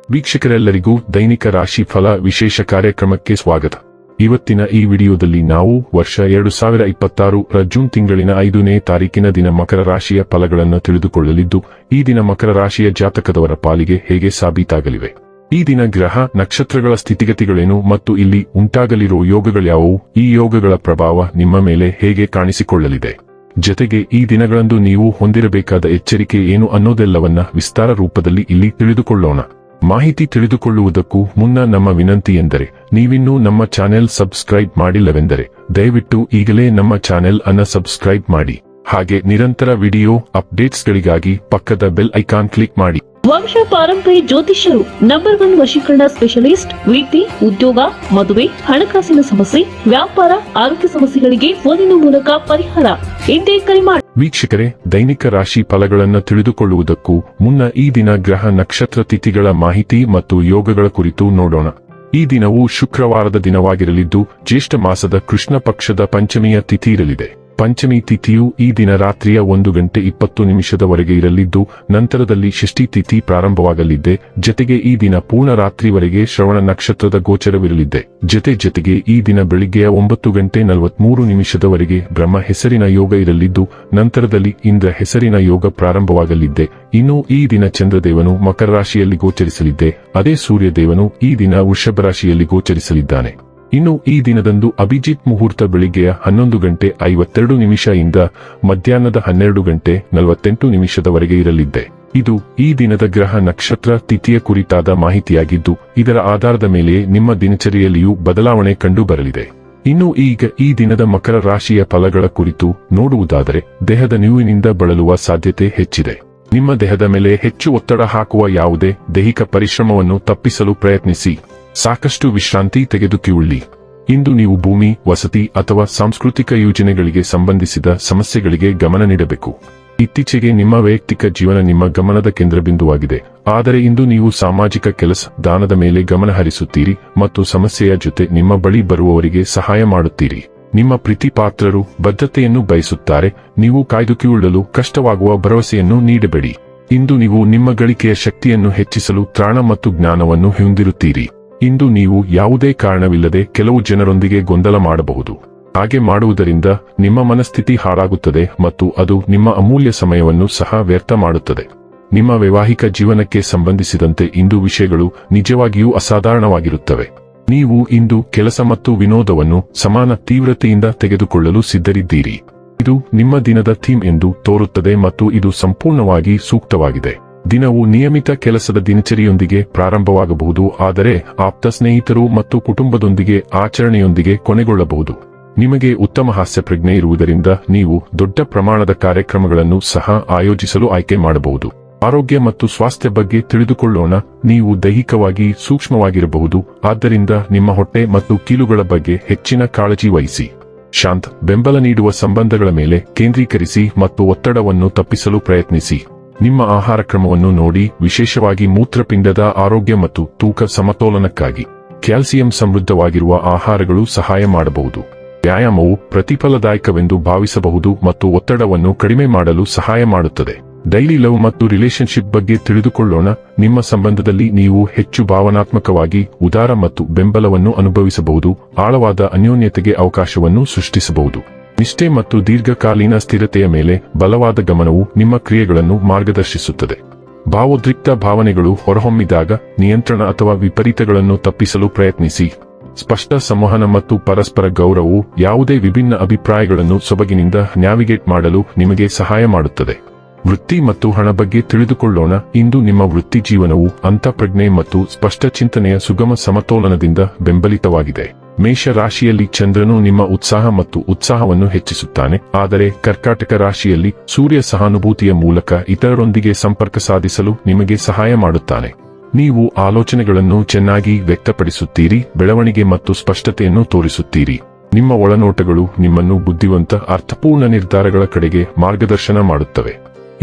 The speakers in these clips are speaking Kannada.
ವೀಕ್ಷಕರೆಲ್ಲರಿಗೂ ದೈನಿಕ ರಾಶಿ ಫಲ ವಿಶೇಷ ಕಾರ್ಯಕ್ರಮಕ್ಕೆ ಸ್ವಾಗತ. ಇವತ್ತಿನ ಈ ವಿಡಿಯೋದಲ್ಲಿ ನಾವು ವರ್ಷ 2026 ಜೂನ್ ತಿಂಗಳಿನ 5ನೇ ತಾರೀಕಿನ ದಿನ ಮಕರ ರಾಶಿಯ ಫಲಗಳನ್ನು ತಿಳಿದುಕೊಳ್ಳಲಿದ್ದು, ಈ ದಿನ ಮಕರ ರಾಶಿಯ ಜಾತಕದವರ ಪಾಲಿಗೆ ಹೇಗೆ ಸಾಬೀತಾಗಲಿವೆ, ಈ ದಿನ ಗ್ರಹ ನಕ್ಷತ್ರಗಳ ಸ್ಥಿತಿಗತಿಗಳೇನು ಮತ್ತು ಇಲ್ಲಿ ಉಂಟಾಗಲಿರುವ ಯೋಗಗಳ್ಯಾವುವು, ಈ ಯೋಗಗಳ ಪ್ರಭಾವ ನಿಮ್ಮ ಮೇಲೆ ಹೇಗೆ ಕಾಣಿಸಿಕೊಳ್ಳಲಿದೆ, ಜೊತೆಗೆ ಈ ದಿನಗಳಂದು ನೀವು ಹೊಂದಿರಬೇಕಾದ ಎಚ್ಚರಿಕೆ ಏನು ಅನ್ನೋದೆಲ್ಲವನ್ನ ವಿಸ್ತಾರ ರೂಪದಲ್ಲಿ ಇಲ್ಲಿ ತಿಳಿದುಕೊಳ್ಳೋಣ. ಮಾಹಿತಿ ತಿಳಿದುಕೊಳ್ಳುವುದಕ್ಕೂ ಮುನ್ನ ನಮ್ಮ ವಿನಂತಿ ಎಂದರೆ, ನೀವಿನ್ನೂ ನಮ್ಮ ಚಾನೆಲ್ ಸಬ್ಸ್ಕ್ರೈಬ್ ಮಾಡಿಲ್ಲವೆಂದರೆ ದಯವಿಟ್ಟು ಈಗಲೇ ನಮ್ಮ ಚಾನೆಲ್ ಅನ್ನು ಸಬ್ಸ್ಕ್ರೈಬ್ ಮಾಡಿ. ಹಾಗೆ ನಿರಂತರ ವಿಡಿಯೋ ಅಪ್ಡೇಟ್ಸ್ಗಳಿಗಾಗಿ ಪಕ್ಕದ ಬೆಲ್ ಐಕಾನ್ ಕ್ಲಿಕ್ ಮಾಡಿ. ವಂಶ ಪಾರಂಪರ್ಯ ಜ್ಯೋತಿಷ್ಯರು ನಂಬರ್ 1 ವಶೀಕರಣ ಸ್ಪೆಷಲಿಸ್ಟ್. ವೃತ್ತಿ, ಉದ್ಯೋಗ, ಮದುವೆ, ಹಣಕಾಸಿನ ಸಮಸ್ಯೆ, ವ್ಯಾಪಾರ, ಆರೋಗ್ಯ ಸಮಸ್ಯೆಗಳಿಗೆ ಫೋನಿನ ಮೂಲಕ ಪರಿಹಾರ. ಇಂದೇ ಕರೆ ಮಾಡಿ. ವೀಕ್ಷಕರೇ, ದೈನಿಕ ರಾಶಿ ಫಲಗಳನ್ನು ತಿಳಿದುಕೊಳ್ಳುವುದಕ್ಕೂ ಮುನ್ನ ಈ ದಿನ ಗ್ರಹ ನಕ್ಷತ್ರ ತಿಥಿಗಳ ಮಾಹಿತಿ ಮತ್ತು ಯೋಗಗಳ ಕುರಿತು ನೋಡೋಣ. ಈ ದಿನವು ಶುಕ್ರವಾರದ ದಿನವಾಗಿರಲಿದ್ದು, ಜ್ಯೇಷ್ಠ ಮಾಸದ ಕೃಷ್ಣ ಪಕ್ಷದ ಪಂಚಮಿಯ ತಿಥಿ ಇರಲಿದೆ. ಪಂಚಮಿ ತಿಥಿಯು ಈ ದಿನ ರಾತ್ರಿಯ 1:20 ಇರಲಿದ್ದು, ನಂತರದಲ್ಲಿ ಷಷ್ಠಿ ತಿಥಿ ಪ್ರಾರಂಭವಾಗಲಿದೆ. ಜತೆಗೆ ಈ ದಿನ ಪೂರ್ಣ ರಾತ್ರಿವರೆಗೆ ಶ್ರವಣ ನಕ್ಷತ್ರದ ಗೋಚರವಿರಲಿದೆ. ಜೊತೆಗೆ ಈ ದಿನ ಬೆಳಿಗ್ಗೆಯ 9:43 ಬ್ರಹ್ಮ ಹೆಸರಿನ ಯೋಗ ಇರಲಿದ್ದು, ನಂತರದಲ್ಲಿ ಇಂದ್ರ ಹೆಸರಿನ ಯೋಗ ಪ್ರಾರಂಭವಾಗಲಿದೆ. ಇನ್ನು ಈ ದಿನ ಚಂದ್ರದೇವನು ಮಕರ ರಾಶಿಯಲ್ಲಿ ಗೋಚರಿಸಲಿದ್ದೆ, ಅದೇ ಸೂರ್ಯದೇವನು ಈ ದಿನ ವೃಷಭ ರಾಶಿಯಲ್ಲಿ ಗೋಚರಿಸಲಿದ್ದಾನೆ. ಇನ್ನು ಈ ದಿನದಂದು ಅಭಿಜಿತ್ ಮುಹೂರ್ತ ಬೆಳಿಗ್ಗೆಯ 11:52 ಇಂದ ಮಧ್ಯಾಹ್ನದ 12:48 ಇರಲಿದೆ. ಇದು ಈ ದಿನದ ಗ್ರಹ ನಕ್ಷತ್ರ ತಿಥಿಯ ಕುರಿತಾದ ಮಾಹಿತಿಯಾಗಿದ್ದು, ಇದರ ಆಧಾರದ ಮೇಲೆ ನಿಮ್ಮ ದಿನಚರಿಯಲ್ಲಿಯೂ ಬದಲಾವಣೆ ಕಂಡು ಬರಲಿದೆ. ಇನ್ನು ಈಗ ಈ ದಿನದ ಮಕರ ರಾಶಿಯ ಫಲಗಳ ಕುರಿತು ನೋಡುವುದಾದರೆ, ದೇಹದ ನೋವಿನಿಂದ ಬಳಲುವ ಸಾಧ್ಯತೆ ಹೆಚ್ಚಿದೆ. ನಿಮ್ಮ ದೇಹದ ಮೇಲೆ ಹೆಚ್ಚು ಒತ್ತಡ ಹಾಕುವ ಯಾವುದೇ ದೈಹಿಕ ಪರಿಶ್ರಮವನ್ನು ತಪ್ಪಿಸಲು ಪ್ರಯತ್ನಿಸಿ. ಸಾಕಷ್ಟು ವಿಶ್ರಾಂತಿ ತೆಗೆದುಕೊಳ್ಳಿ. ಇಂದು ನೀವು ಭೂಮಿ, ವಸತಿ ಅಥವಾ ಸಾಂಸ್ಕೃತಿಕ ಯೋಜನೆಗಳಿಗೆ ಸಂಬಂಧಿಸಿದ ಸಮಸ್ಯೆಗಳಿಗೆ ಗಮನ ನೀಡಬೇಕು. ಇತ್ತೀಚೆಗೆ ನಿಮ್ಮ ವೈಯಕ್ತಿಕ ಜೀವನ ನಿಮ್ಮ ಗಮನದ ಕೇಂದ್ರಬಿಂದುವಾಗಿದೆ, ಆದರೆ ಇಂದು ನೀವು ಸಾಮಾಜಿಕ ಕೆಲಸ, ದಾನದ ಮೇಲೆ ಗಮನ ಹರಿಸುತ್ತೀರಿ ಮತ್ತು ಸಮಸ್ಯೆಯ ಜೊತೆ ನಿಮ್ಮ ಬಳಿ ಬರುವವರಿಗೆ ಸಹಾಯ ಮಾಡುತ್ತೀರಿ. ನಿಮ್ಮ ಪ್ರೀತಿ ಪಾತ್ರರು ಬದ್ಧತೆಯನ್ನು ಬಯಸುತ್ತಾರೆ, ನೀವು ಕಾಯ್ದುಕೊಳ್ಳಲು ಕಷ್ಟವಾಗುವ ಭರವಸೆಯನ್ನು ನೀಡಬೇಡಿ. ಇಂದು ನೀವು ನಿಮ್ಮ ಗಳಿಕೆಯ ಶಕ್ತಿಯನ್ನು ಹೆಚ್ಚಿಸಲು ತ್ರಾಣ ಮತ್ತು ಜ್ಞಾನವನ್ನು ಹೊಂದಿರುತ್ತೀರಿ. ಇಂದು ನೀವು ಯಾವುದೇ ಕಾರಣವಿಲ್ಲದೆ ಕೆಲವು ಜನರೊಂದಿಗೆ ಗೊಂದಲ ಮಾಡಬಹುದು. ಹಾಗೆ ಮಾಡುವುದರಿಂದ ನಿಮ್ಮ ಮನಸ್ಥಿತಿ ಹಾಳಾಗುತ್ತದೆ ಮತ್ತು ಅದು ನಿಮ್ಮ ಅಮೂಲ್ಯ ಸಮಯವನ್ನು ಸಹ ವ್ಯರ್ಥ ಮಾಡುತ್ತದೆ. ನಿಮ್ಮ ವೈವಾಹಿಕ ಜೀವನಕ್ಕೆ ಸಂಬಂಧಿಸಿದಂತೆ ಇಂದು ವಿಷಯಗಳು ನಿಜವಾಗಿಯೂ ಅಸಾಧಾರಣವಾಗಿರುತ್ತವೆ. ನೀವು ಇಂದು ಕೆಲಸ ಮತ್ತು ವಿನೋದವನ್ನು ಸಮಾನ ತೀವ್ರತೆಯಿಂದ ತೆಗೆದುಕೊಳ್ಳಲು ಸಿದ್ಧರಿದ್ದೀರಿ. ಇದು ನಿಮ್ಮ ದಿನದ ಥೀಮ್ ಎಂದು ತೋರುತ್ತದೆ ಮತ್ತು ಇದು ಸಂಪೂರ್ಣವಾಗಿ ಸೂಕ್ತವಾಗಿದೆ. ದಿನವು ನಿಯಮಿತ ಕೆಲಸದ ದಿನಚರಿಯೊಂದಿಗೆ ಪ್ರಾರಂಭವಾಗಬಹುದು, ಆದರೆ ಆಪ್ತ ಸ್ನೇಹಿತರು ಮತ್ತು ಕುಟುಂಬದೊಂದಿಗೆ ಆಚರಣೆಯೊಂದಿಗೆ ಕೊನೆಗೊಳ್ಳಬಹುದು. ನಿಮಗೆ ಉತ್ತಮ ಹಾಸ್ಯ ಪ್ರಜ್ಞೆ ಇರುವುದರಿಂದ ನೀವು ದೊಡ್ಡ ಪ್ರಮಾಣದ ಕಾರ್ಯಕ್ರಮಗಳನ್ನು ಸಹ ಆಯೋಜಿಸಲು ಆಯ್ಕೆ ಮಾಡಬಹುದು. ಆರೋಗ್ಯ ಮತ್ತು ಸ್ವಾಸ್ಥ್ಯ ಬಗ್ಗೆ ತಿಳಿದುಕೊಳ್ಳೋಣ. ನೀವು ದೈಹಿಕವಾಗಿ ಸೂಕ್ಷ್ಮವಾಗಿರಬಹುದು, ಆದ್ದರಿಂದ ನಿಮ್ಮ ಹೊಟ್ಟೆ ಮತ್ತು ಕೀಲುಗಳ ಬಗ್ಗೆ ಹೆಚ್ಚಿನ ಕಾಳಜಿ ವಹಿಸಿ. ಶಾಂತ, ಬೆಂಬಲ ನೀಡುವ ಸಂಬಂಧಗಳ ಮೇಲೆ ಕೇಂದ್ರೀಕರಿಸಿ ಮತ್ತು ಒತ್ತಡವನ್ನು ತಪ್ಪಿಸಲು ಪ್ರಯತ್ನಿಸಿ. ನಿಮ್ಮ ಆಹಾರ ಕ್ರಮವನ್ನು ನೋಡಿ, ವಿಶೇಷವಾಗಿ ಮೂತ್ರಪಿಂಡದ ಆರೋಗ್ಯ ಮತ್ತು ತೂಕ ಸಮತೋಲನಕ್ಕಾಗಿ ಕ್ಯಾಲ್ಸಿಯಂ ಸಮೃದ್ಧವಾಗಿರುವ ಆಹಾರಗಳು ಸಹಾಯ ಮಾಡಬಹುದು. ವ್ಯಾಯಾಮವು ಪ್ರತಿಫಲದಾಯಕವೆಂದು ಭಾವಿಸಬಹುದು ಮತ್ತು ಒತ್ತಡವನ್ನು ಕಡಿಮೆ ಮಾಡಲು ಸಹಾಯ ಮಾಡುತ್ತದೆ. ಡೈಲಿ ಲವ್ ಮತ್ತು ರಿಲೇಶನ್ಶಿಪ್ ಬಗ್ಗೆ ತಿಳಿದುಕೊಳ್ಳೋಣ. ನಿಮ್ಮ ಸಂಬಂಧದಲ್ಲಿ ನೀವು ಹೆಚ್ಚು ಭಾವನಾತ್ಮಕವಾಗಿ ಉದಾರ ಮತ್ತು ಬೆಂಬಲವನ್ನು ಅನುಭವಿಸಬಹುದು, ಆಳವಾದ ಅನ್ಯೋನ್ಯತೆಗೆ ಅವಕಾಶವನ್ನು ಸೃಷ್ಟಿಸಬಹುದು. ನಿಷ್ಠೆ ಮತ್ತು ದೀರ್ಘಕಾಲೀನ ಸ್ಥಿರತೆಯ ಮೇಲೆ ಬಲವಾದ ಗಮನವು ನಿಮ್ಮ ಕ್ರಿಯೆಗಳನ್ನು ಮಾರ್ಗದರ್ಶಿಸುತ್ತದೆ. ಭಾವೋದ್ರಿಕ್ತ ಭಾವನೆಗಳು ಹೊರಹೊಮ್ಮಿದಾಗ ನಿಯಂತ್ರಣ ಅಥವಾ ವಿಪರೀತಗಳನ್ನು ತಪ್ಪಿಸಲು ಪ್ರಯತ್ನಿಸಿ. ಸ್ಪಷ್ಟ ಸಂವಹನ ಮತ್ತು ಪರಸ್ಪರ ಗೌರವವು ಯಾವುದೇ ವಿಭಿನ್ನ ಅಭಿಪ್ರಾಯಗಳನ್ನು ಸೊಬಗಿನಿಂದ ನ್ಯಾವಿಗೇಟ್ ಮಾಡಲು ನಿಮಗೆ ಸಹಾಯ ಮಾಡುತ್ತದೆ. ವೃತ್ತಿ ಮತ್ತು ಹಣ ಬಗ್ಗೆ ತಿಳಿದುಕೊಳ್ಳೋಣ. ಇಂದು ನಿಮ್ಮ ವೃತ್ತಿ ಜೀವನವು ಅಂತಃಪ್ರಜ್ಞೆ ಮತ್ತು ಸ್ಪಷ್ಟ ಚಿಂತನೆಯ ಸುಗಮ ಸಮತೋಲನದಿಂದ ಬೆಂಬಲಿತವಾಗಿದೆ. ಮೇಷ ರಾಶಿಯಲ್ಲಿ ಚಂದ್ರನು ನಿಮ್ಮ ಉತ್ಸಾಹ ಮತ್ತು ಉತ್ಸಾಹವನ್ನು ಹೆಚ್ಚಿಸುತ್ತಾನೆ, ಆದರೆ ಕರ್ಕಾಟಕ ರಾಶಿಯಲ್ಲಿ ಸೂರ್ಯ ಸಹಾನುಭೂತಿಯ ಮೂಲಕ ಇತರರೊಂದಿಗೆ ಸಂಪರ್ಕ ಸಾಧಿಸಲು ನಿಮಗೆ ಸಹಾಯ ಮಾಡುತ್ತಾನೆ. ನೀವು ಆಲೋಚನೆಗಳನ್ನು ಚೆನ್ನಾಗಿ ವ್ಯಕ್ತಪಡಿಸುತ್ತೀರಿ, ಬೆಳವಣಿಗೆ ಮತ್ತು ಸ್ಪಷ್ಟತೆಯನ್ನು ತೋರಿಸುತ್ತೀರಿ. ನಿಮ್ಮ ಒಳನೋಟಗಳು ನಿಮ್ಮನ್ನು ಬುದ್ಧಿವಂತ, ಅರ್ಥಪೂರ್ಣ ನಿರ್ಧಾರಗಳ ಕಡೆಗೆ ಮಾರ್ಗದರ್ಶನ ಮಾಡುತ್ತವೆ.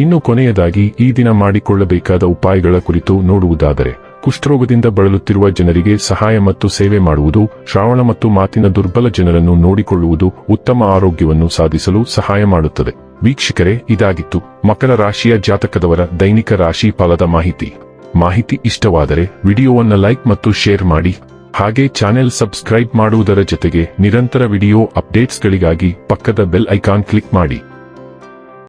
ಇನ್ನು ಕೊನೆಯದಾಗಿ ಈ ದಿನ ಮಾಡಿಕೊಳ್ಳಬೇಕಾದ ಉಪಾಯಗಳ ಕುರಿತು ನೋಡುವುದಾದರೆ, ಕುಷ್ಠರೋಗದಿಂದ ಬಳಲುತ್ತಿರುವ ಜನರಿಗೆ ಸಹಾಯ ಮತ್ತು ಸೇವೆ ಮಾಡುವುದು, ಶ್ರಾವಣ ಮತ್ತು ಮಾತಿನ ದುರ್ಬಲ ಜನರನ್ನು ನೋಡಿಕೊಳ್ಳುವುದು ಉತ್ತಮ ಆರೋಗ್ಯವನ್ನು ಸಾಧಿಸಲು ಸಹಾಯ ಮಾಡುತ್ತದೆ. ವೀಕ್ಷಕರೇ, ಇದಾಗಿತ್ತು ಮಕರ ರಾಶಿಯ ಜಾತಕದವರ ದೈನಿಕ ರಾಶಿ ಫಲದ ಮಾಹಿತಿ. ಮಾಹಿತಿ ಇಷ್ಟವಾದರೆ ವಿಡಿಯೋವನ್ನು ಲೈಕ್ ಮತ್ತು ಶೇರ್ ಮಾಡಿ. ಹಾಗೆ ಚಾನೆಲ್ ಸಬ್ಸ್ಕ್ರೈಬ್ ಮಾಡುವುದರ ಜೊತೆಗೆ ನಿರಂತರ ವಿಡಿಯೋ ಅಪ್ಡೇಟ್ಸ್ಗಳಿಗಾಗಿ ಪಕ್ಕದ ಬೆಲ್ ಐಕಾನ್ ಕ್ಲಿಕ್ ಮಾಡಿ.